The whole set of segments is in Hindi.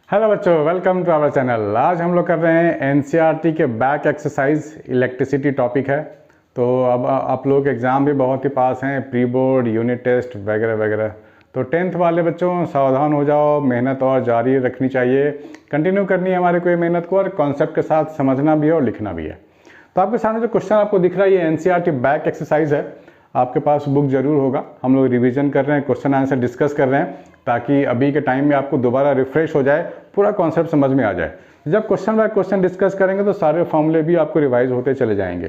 हेलो बच्चों, वेलकम टू आवर चैनल। आज हम लोग कर रहे हैं एनसीईआरटी के बैक एक्सरसाइज इलेक्ट्रिसिटी टॉपिक है। तो अब आप लोग एग्ज़ाम भी बहुत ही पास हैं, प्री बोर्ड, यूनिट टेस्ट वगैरह वगैरह। तो 10th वाले बच्चों सावधान हो जाओ, मेहनत और जारी रखनी चाहिए, कंटिन्यू करनी है हमारे को ये मेहनत को, और कॉन्सेप्ट के साथ समझना भी है और लिखना भी है। तो आपके सामने जो क्वेश्चन आपको दिख रहा है ये एनसीईआरटी बैक एक्सरसाइज है। आपके पास बुक जरूर होगा। हम लोग रिवीजन कर रहे हैं, क्वेश्चन आंसर डिस्कस कर रहे हैं, ताकि अभी के टाइम में आपको दोबारा रिफ्रेश हो जाए, पूरा कॉन्सेप्ट समझ में आ जाए। जब क्वेश्चन बाय क्वेश्चन डिस्कस करेंगे तो सारे फॉर्मूले भी आपको रिवाइज होते चले जाएंगे।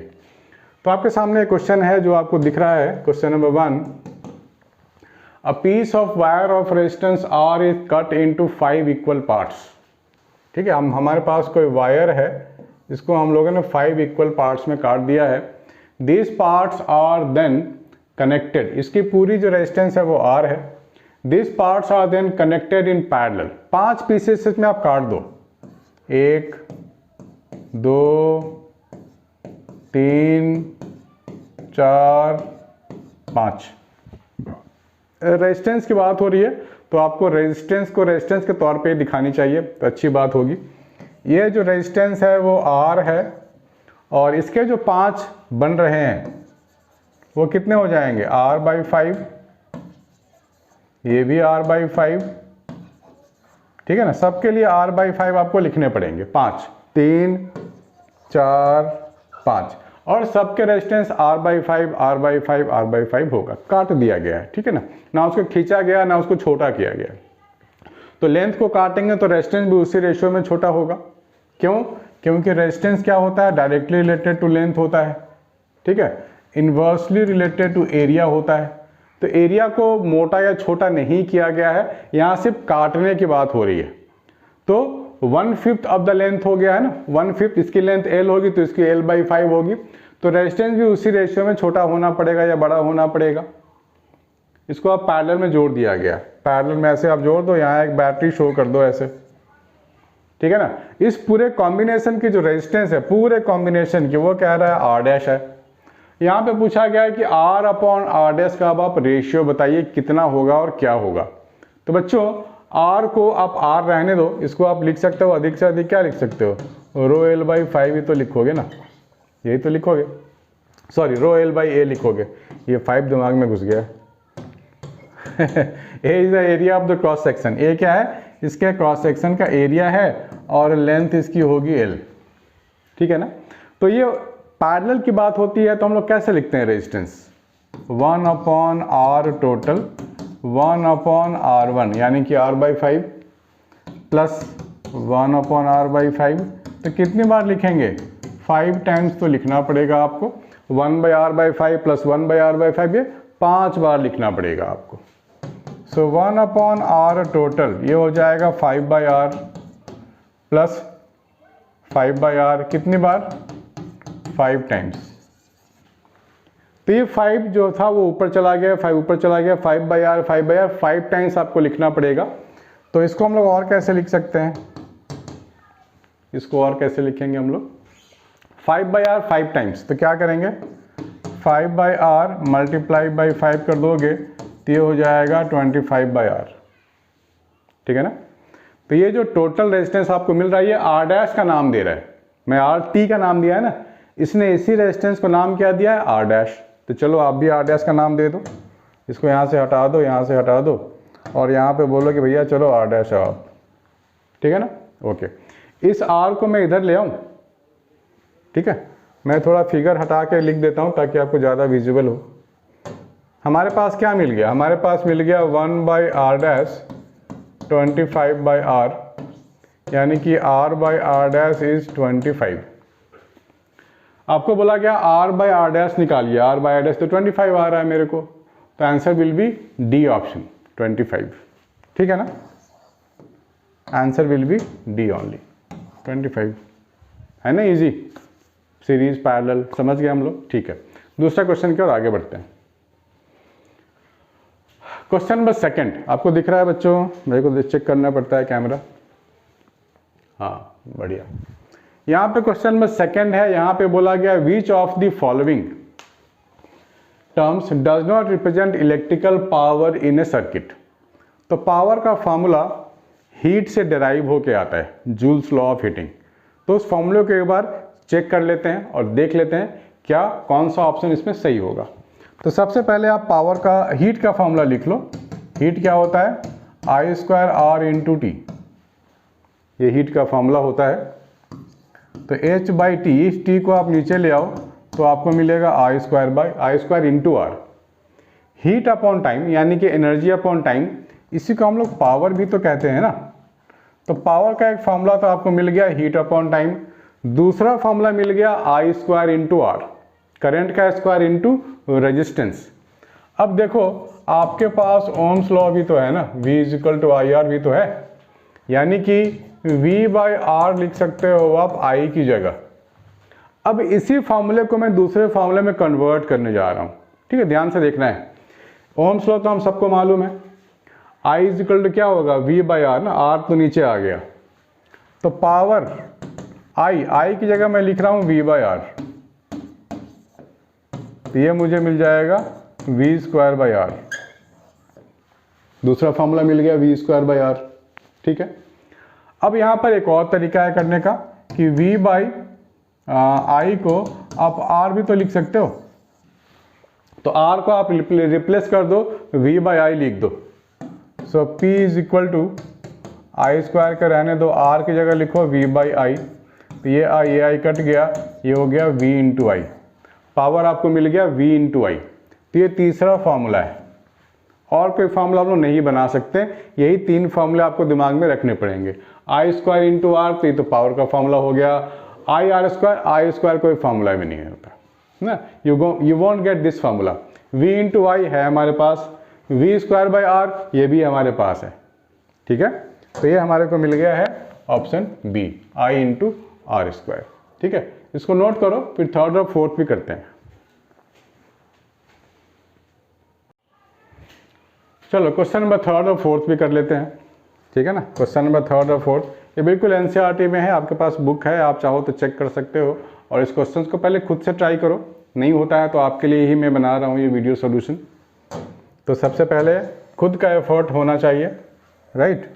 तो आपके सामने एक क्वेश्चन है जो आपको दिख रहा है, question number 1। A piece of wire of resistance R is cut into 5 equal parts. ठीक है, हमारे पास कोई वायर है, इसको हम लोगों ने 5 इक्वल पार्ट्स में काट दिया है। These parts are then connected। इसकी पूरी जो रेजिस्टेंस है वो R है। These parts are then connected in parallel। 5 pieces इसमें आप काट दो, 1 2 3 4 5। रेजिस्टेंस की बात हो रही है तो आपको रेजिस्टेंस को रेजिस्टेंस के तौर पे दिखानी चाहिए, तो अच्छी बात होगी। ये जो रेजिस्टेंस है वो R है, और इसके जो 5 बन रहे हैं वो कितने हो जाएंगे, R/5, ये भी R/5। ठीक है ना, सबके लिए R/5 आपको लिखने पड़ेंगे, 5 3 4 5, और सबके रेजिस्टेंस R/5 R/5 R/5 होगा। काट दिया गया है, ठीक है ना उसको खींचा गया ना उसको छोटा किया गया। तो लेंथ को काटेंगे तो रेजिस्टेंस भी उसी रेशियो में छोटा होगा। क्यों? क्योंकि रेजिस्टेंस क्या होता है, डायरेक्टली रिलेटेड टू लेंथ होता है। ठीक है, इन्वर्सली रिलेटेड टू एरिया होता है। तो एरिया को मोटा या छोटा नहीं किया गया है, यहाँ सिर्फ काटने की बात हो रही है। तो 1/5 ऑफ द लेंथ हो गया है ना, 1/5। इसकी लेंथ L होगी तो इसकी L/5 होगी। तो रेजिस्टेंस भी उसी रेशियो में छोटा होना पड़ेगा या बड़ा होना पड़ेगा। इसको आप पैरेलल में जोड़ दिया गया, पैरेलल में ऐसे आप जोड़ दो, यहाँ एक बैटरी शो कर दो ऐसे। ठीक है ना, इस पूरे कॉम्बिनेशन की जो रेजिस्टेंस है, पूरे कॉम्बिनेशन की, वो कह रहा है R' है। यहाँ पे पूछा गया है कि R/R' का अब आप रेशियो बताइए कितना होगा और क्या होगा। तो बच्चों R को आप R रहने दो, इसको आप लिख सकते हो अधिक से अधिक क्या लिख सकते हो, ρL/5 ही तो लिखोगे ना, यही तो लिखोगे, सॉरी ρL/A लिखोगे। ये 5 दिमाग में घुस गया। A is the area of the cross section. A क्या है, इसके क्रॉस सेक्शन का एरिया है, और लेंथ इसकी होगी L। ठीक है ना, तो ये पैरेलल की बात होती है तो हम लोग कैसे लिखते हैं रेजिस्टेंस, 1/R टोटल 1/R1, यानी कि R/5 प्लस 1/R/5। तो कितनी बार लिखेंगे, 5 टाइम्स तो लिखना पड़ेगा आपको। 1/R/5 प्लस 1/R/5, ये 5 बार लिखना पड़ेगा आपको। सो 1/R टोटल ये हो जाएगा 5/R प्लस 5/R, कितनी बार, 5 टाइम्स। तो ये 5 जो था वो ऊपर चला गया, 5 ऊपर चला गया, 5/R 5 टाइम्स आपको लिखना पड़ेगा। तो इसको हम लोग और कैसे लिख सकते हैं, इसको और कैसे लिखेंगे हम लोग, 5/R 5 टाइम्स। तो क्या करेंगे, 5/R मल्टीप्लाई बाई 5 कर दोगे तो ये हो जाएगा 25/R। ठीक है ना, तो ये जो टोटल रेजिस्टेंस आपको मिल रहा है ये R' का नाम दे रहा है। मैं RT का नाम दिया है ना, इसने इसी रेजिस्टेंस को नाम क्या दिया है, R'। तो चलो आप भी R' का नाम दे दो, इसको यहाँ से हटा दो, यहाँ से हटा दो, और यहाँ पे बोलो कि भैया चलो R' है आप। ठीक है ना, ओके। इस R को मैं इधर ले आऊँ, ठीक है, मैं थोड़ा फिगर हटा के लिख देता हूँ ताकि आपको ज़्यादा विजिबल हो। हमारे पास क्या मिल गया, हमारे पास मिल गया 1/R' 25/R, यानी कि R/R' इज 25। आपको बोला गया R/R' निकालिए, R/R' तो 25 आ रहा है मेरे को, तो answer will be D option 25। ठीक है ना, answer will be D only 25। है ना, इजी, सीरीज पैरेलल, समझ गए हम लोग। ठीक है, दूसरा क्वेश्चन की ओर आगे बढ़ते हैं। क्वेश्चन नंबर 2 आपको दिख रहा है बच्चों, मेरे को चेक करना पड़ता है कैमरा, हाँ बढ़िया। यहाँ पे क्वेश्चन नंबर 2 है, यहाँ पे बोला गया which of the following terms does not represent electrical power in A circuit. तो पावर का फॉर्मूला हीट से डिराइव होके आता है, जूल्स लॉ ऑफ हीटिंग। तो उस फॉर्मूले को एक बार चेक कर लेते हैं और देख लेते हैं क्या कौन सा ऑप्शन इसमें सही होगा। तो सबसे पहले आप पावर का, हीट का फॉर्मूला लिख लो। हीट क्या होता है? I square R into T, ये हीट का फॉर्मूला होता है। तो एच बाई टी, इस टी को आप नीचे ले आओ तो आपको मिलेगा I square into R. Heat upon time यानी कि एनर्जी अपॉन टाइम, इसी को हम लोग पावर भी तो कहते हैं ना। तो पावर का एक फॉर्मूला तो आपको मिल गया हीट अपॉन टाइम, दूसरा फॉर्मूला मिल गया आई स्क्वायर इंटू आर, करंट का स्क्वायर इंटू रेजिस्टेंस। अब देखो आपके पास ओम्स लॉ भी तो है ना, V is equal to I R भी तो है, यानी कि V बाई आर लिख सकते हो आप I की जगह। अब इसी फॉर्मूले को मैं दूसरे फॉर्मूले में कन्वर्ट करने जा रहा हूँ, ठीक है, ध्यान से देखना है। ओम्स लॉ तो हम सबको मालूम है, I इजिकल टू क्या होगा? V बाई आर ना, R तो नीचे आ गया, तो पावर I की जगह मैं लिख रहा हूँ V बाई आर, तो ये मुझे मिल जाएगा V स्क्वायर बाई आर। दूसरा फॉर्मूला मिल गया V स्क्वायर बाई आर, ठीक है। अब यहाँ पर एक और तरीका है करने का कि V बाई आई को आप R भी तो लिख सकते हो, तो R को आप रिप्लेस कर दो, V बाई आई लिख दो। So P is equal to I square का रहने दो, R की जगह लिखो V बाई आई, तो ये आई कट गया, ये हो गया V इंटू आई, पावर आपको मिल गया V इंटू आई। तो ये तीसरा फार्मूला है, और कोई फार्मूला आप लोग नहीं बना सकते, यही तीन फार्मूले आपको दिमाग में रखने पड़ेंगे। आई स्क्वायर इंटू आर, तो ये तो पावर का फार्मूला हो गया। आई स्क्वायर कोई फार्मूला भी नहीं होता ना, you won't get this formula. V into I है हमारे पास, V स्क्वायर बाई आर ये भी हमारे पास है, ठीक है। तो ये हमारे को मिल गया है option B, I into R square, ठीक है। इसको नोट करो, फिर थर्ड और फोर्थ भी करते हैं। चलो क्वेश्चन नंबर थर्ड और फोर्थ भी कर लेते हैं, ठीक है ना। क्वेश्चन नंबर थर्ड और फोर्थ ये बिल्कुल एनसीईआरटी में है, आपके पास बुक है, आप चाहो तो चेक कर सकते हो। और इस क्वेश्चन को पहले खुद से ट्राई करो, नहीं होता है तो आपके लिए ही मैं बना रहा हूँ ये वीडियो सोल्यूशन। तो सबसे पहले खुद का एफर्ट होना चाहिए, राइट,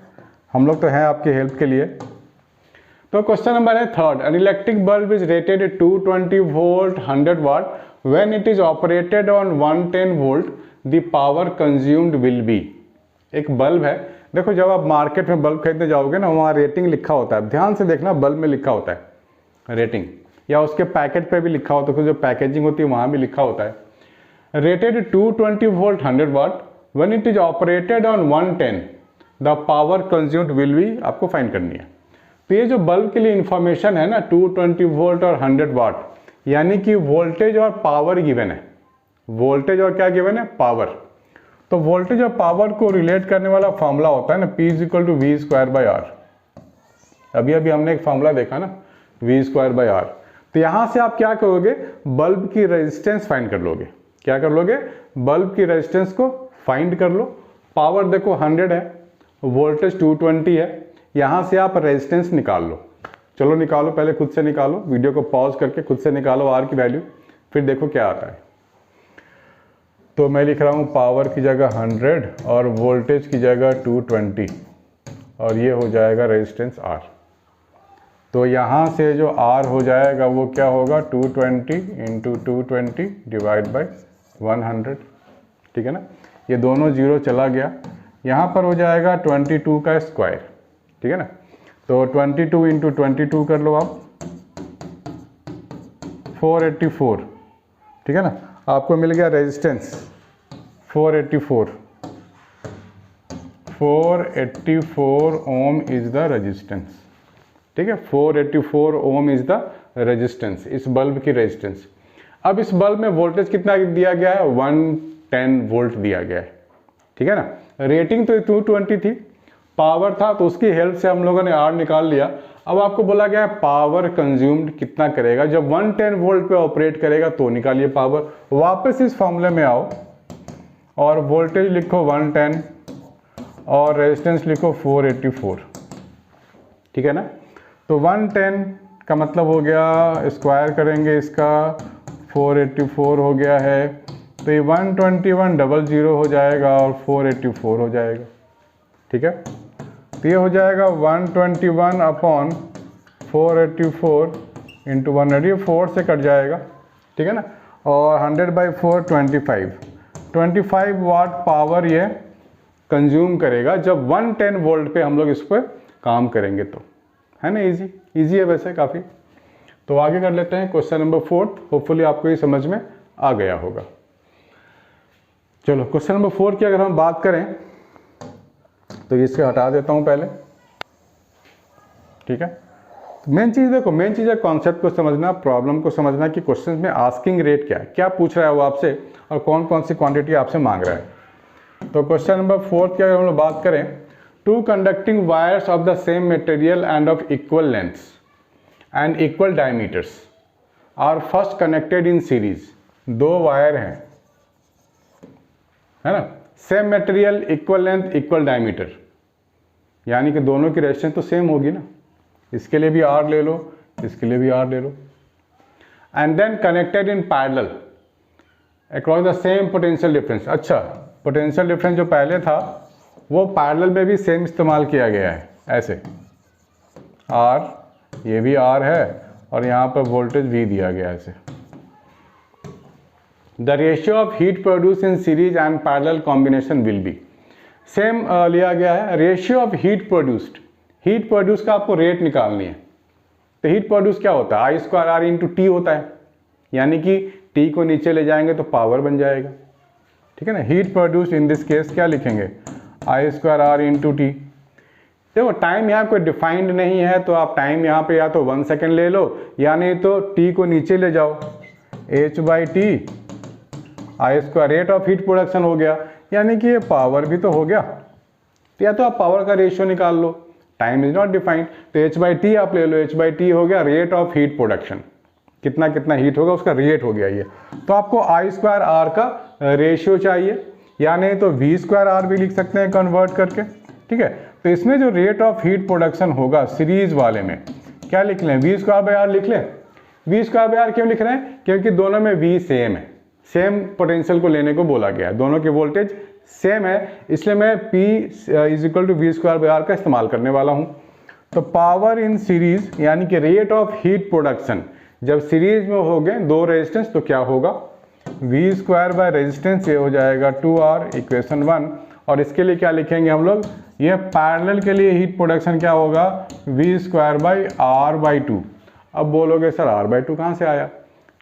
हम लोग तो हैं आपकी हेल्प के लिए। तो क्वेश्चन नंबर है third, an electric bulb is rated 220 volt 100 watt when it is operated on 110 volt the power consumed will be. एक बल्ब है, देखो जब आप मार्केट में बल्ब खरीदने जाओगे ना, वहाँ रेटिंग लिखा होता है, ध्यान से देखना, बल्ब में लिखा होता है रेटिंग, या उसके पैकेट पे भी लिखा होता है, जो पैकेजिंग होती है वहाँ भी लिखा होता है rated 220 volt 100 watt when it is operated on 110 the power consumed will be, आपको फाइंड करनी है। तो ये जो बल्ब के लिए इंफॉर्मेशन है ना, 220 वोल्ट और 100 वाट, यानी कि वोल्टेज और पावर गिवन है, वोल्टेज और क्या गिवन है? पावर। तो वोल्टेज और पावर को रिलेट करने वाला फॉर्मूला होता है ना, P is equal to V square by R. अभी हमने एक फॉर्मूला देखा ना, V स्क्वायर बाई आर। तो यहाँ से आप क्या करोगे? बल्ब की रेजिस्टेंस फाइंड कर लोगे। क्या कर लोगे? बल्ब की रेजिस्टेंस को फाइंड कर लो। पावर देखो 100 है, वोल्टेज 220 है, यहाँ से आप रेजिस्टेंस निकाल लो। चलो निकालो, पहले खुद से निकालो, वीडियो को पॉज करके खुद से निकालो आर की वैल्यू, फिर देखो क्या आता है। तो मैं लिख रहा हूँ पावर की जगह 100 और वोल्टेज की जगह 220, और ये हो जाएगा रेजिस्टेंस R। तो यहाँ से जो R हो जाएगा वो क्या होगा? 220 इंटू 220 डिवाइड बाई 100, ठीक है ना। ये दोनों जीरो चला गया, यहाँ पर हो जाएगा 22 का स्क्वायर, ठीक है ना। तो 22 इंटू 22 कर लो आप, 484, ठीक है ना। आपको मिल गया resistance 484 ohm is the resistance, ठीक है। 484 ओम इज द रेजिस्टेंस, इस बल्ब की रेजिस्टेंस। अब इस बल्ब में वोल्टेज कितना दिया गया है? 110 वोल्ट दिया गया है, ठीक है ना। रेटिंग तो 220 थी, पावर था तो उसकी हेल्प से हम लोगों ने R निकाल लिया। अब आपको बोला गया है पावर कंज्यूम्ड कितना करेगा, जब 110 वोल्ट पे ऑपरेट करेगा तो निकालिए पावर। वापस इस फॉर्मूले में आओ और वोल्टेज लिखो 110 और रेजिस्टेंस लिखो 484, ठीक है ना। तो 110 का मतलब हो गया, स्क्वायर करेंगे इसका, 484 हो गया है, तो ये 121 00 हो जाएगा और 484 हो जाएगा, ठीक है। तो ये हो जाएगा 121 अपॉन 484 इंटू 100, 4 से कट जाएगा, ठीक है ना। और 100/4 25 वाट पावर ये कंज्यूम करेगा जब 110 वोल्ट पे हम लोग इस पर काम करेंगे, तो है ना। इजी है वैसे काफ़ी। तो आगे कर लेते हैं क्वेश्चन नंबर 4। होपफुली आपको ये समझ में आ गया होगा। चलो क्वेश्चन नंबर 4 की अगर हम बात करें तो इसके हटा देता हूँ पहले, ठीक है। तो मेन चीज़ देखो, मेन चीज़ है कॉन्सेप्ट को समझना, प्रॉब्लम को समझना कि क्वेश्चन में आस्किंग रेट क्या है, क्या पूछ रहा है वो आपसे और कौन कौन सी क्वांटिटी आपसे मांग रहा है। तो क्वेश्चन नंबर 4 की अगर हम लोग बात करें, 2 conducting wires of the same material and of equal lengths and equal diameters are first connected in series. 2 wire हैं, है ना, same material, equal length, equal diameter, यानी कि दोनों की रेजिस्टेंस तो सेम होगी ना। इसके लिए भी R ले लो, इसके लिए भी R ले लो। And then connected in parallel across the same potential difference. अच्छा, पोटेंशियल डिफरेंस जो पहले था वो पैरेलल में भी सेम इस्तेमाल किया गया है, ऐसे R, ये भी R है और यहाँ पर वोल्टेज V दिया गया है ऐसे। The ratio of heat produce in series and parallel combination will be, same लिया गया है। Ratio of heat produced, heat produce का आपको रेट निकालनी है। तो हीट प्रोड्यूस क्या होता है, I²R इंटू टी होता है, यानी कि टी को नीचे ले जाएंगे तो पावर बन जाएगा, ठीक है ना। Heat produce in this case क्या लिखेंगे, I²R इंटू टी। देखो टाइम यहाँ कोई डिफाइंड नहीं है, तो आप टाइम यहाँ पे या तो 1 सेकेंड ले लो या नहीं तो टी को नीचे ले जाओ, H/T I², rate of heat production हो गया, यानी कि ये पावर भी तो हो गया। तो या तो आप पावर का रेशियो निकाल लो, टाइम इज नॉट डिफाइंड, तो H/T आप ले लो, H/T हो गया रेट ऑफ हीट प्रोडक्शन, कितना कितना हीट होगा उसका रेट हो गया ये। तो आपको I²R का रेशियो चाहिए, या नहीं तो V²R भी लिख सकते हैं कन्वर्ट करके, ठीक है। तो इसमें जो रेट ऑफ हीट प्रोडक्शन होगा सीरीज वाले में क्या लिख लें, V²R लिख लें। V²R क्यों लिख रहे हैं, क्योंकि दोनों में V सेम है, सेम पोटेंशियल को लेने को बोला गया है, दोनों के वोल्टेज सेम है, इसलिए मैं P = V²R का इस्तेमाल करने वाला हूं। तो पावर इन सीरीज यानी कि रेट ऑफ हीट प्रोडक्शन जब सीरीज में हो गए 2 रेजिस्टेंस तो क्या होगा, V² बाय रेजिस्टेंस, ये हो जाएगा 2R, इक्वेशन 1। और इसके लिए क्या लिखेंगे हम लोग, ये पैरेलल के लिए हीट प्रोडक्शन क्या होगा, V² बाई R/2। अब बोलोगे सर R/2 कहाँ से आया,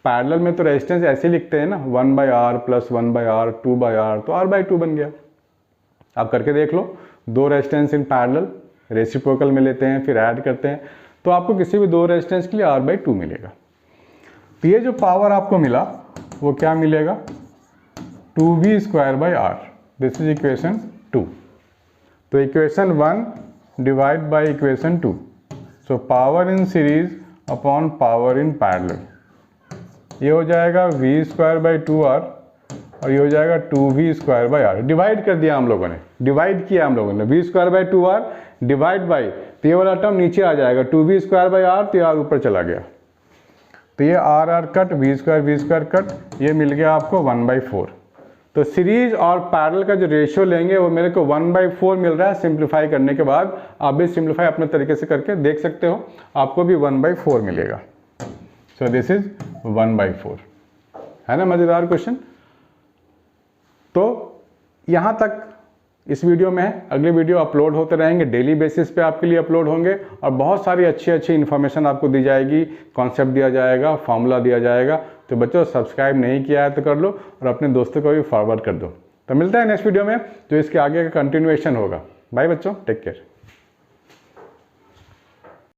पैरेलल में तो रेजिस्टेंस ऐसे लिखते हैं ना, 1/R प्लस 1/R 2/R, तो R/2 बन गया। आप करके देख लो, 2 रेजिस्टेंस इन पैरेलल, रेसिप्रोकल में लेते हैं फिर ऐड करते हैं, तो आपको किसी भी 2 रेजिस्टेंस के लिए R/2 मिलेगा। तो ये जो पावर आपको मिला वो क्या मिलेगा, 2V²/R, दिस इज इक्वेशन 2। तो equation 1 divide by equation 2, so power in series upon power in parallel, ये हो जाएगा V²/2R और ये हो जाएगा 2V²/R। डिवाइड कर दिया हम लोगों ने, डिवाइड किया हम लोगों ने, V²/2R डिवाइड बाई, तो ये वाला टर्म नीचे आ जाएगा, 2V²/R, तो यार ऊपर चला गया, तो ये R कट, V² कट, ये मिल गया आपको 1/4। तो सीरीज और पैरेलल का जो रेशियो लेंगे वो मेरे को 1/4 मिल रहा है। सिंप्लीफाई करने के बाद आप भी सिंप्लीफाई अपने तरीके से करके देख सकते हो, आपको भी 1/4 मिलेगा। सो दिस इज 1/4, है ना, मज़ेदार क्वेश्चन। तो यहाँ तक इस वीडियो में है, अगले वीडियो अपलोड होते रहेंगे, डेली बेसिस पे आपके लिए अपलोड होंगे और बहुत सारी अच्छी इन्फॉर्मेशन आपको दी जाएगी, कॉन्सेप्ट दिया जाएगा, फॉर्मूला दिया जाएगा। तो बच्चों सब्सक्राइब नहीं किया है तो कर लो और अपने दोस्तों को भी फॉरवर्ड कर दो। तो मिलता है नेक्स्ट वीडियो में जो इसके आगे का कंटिन्यूएशन होगा। बाय बच्चों, टेक केयर।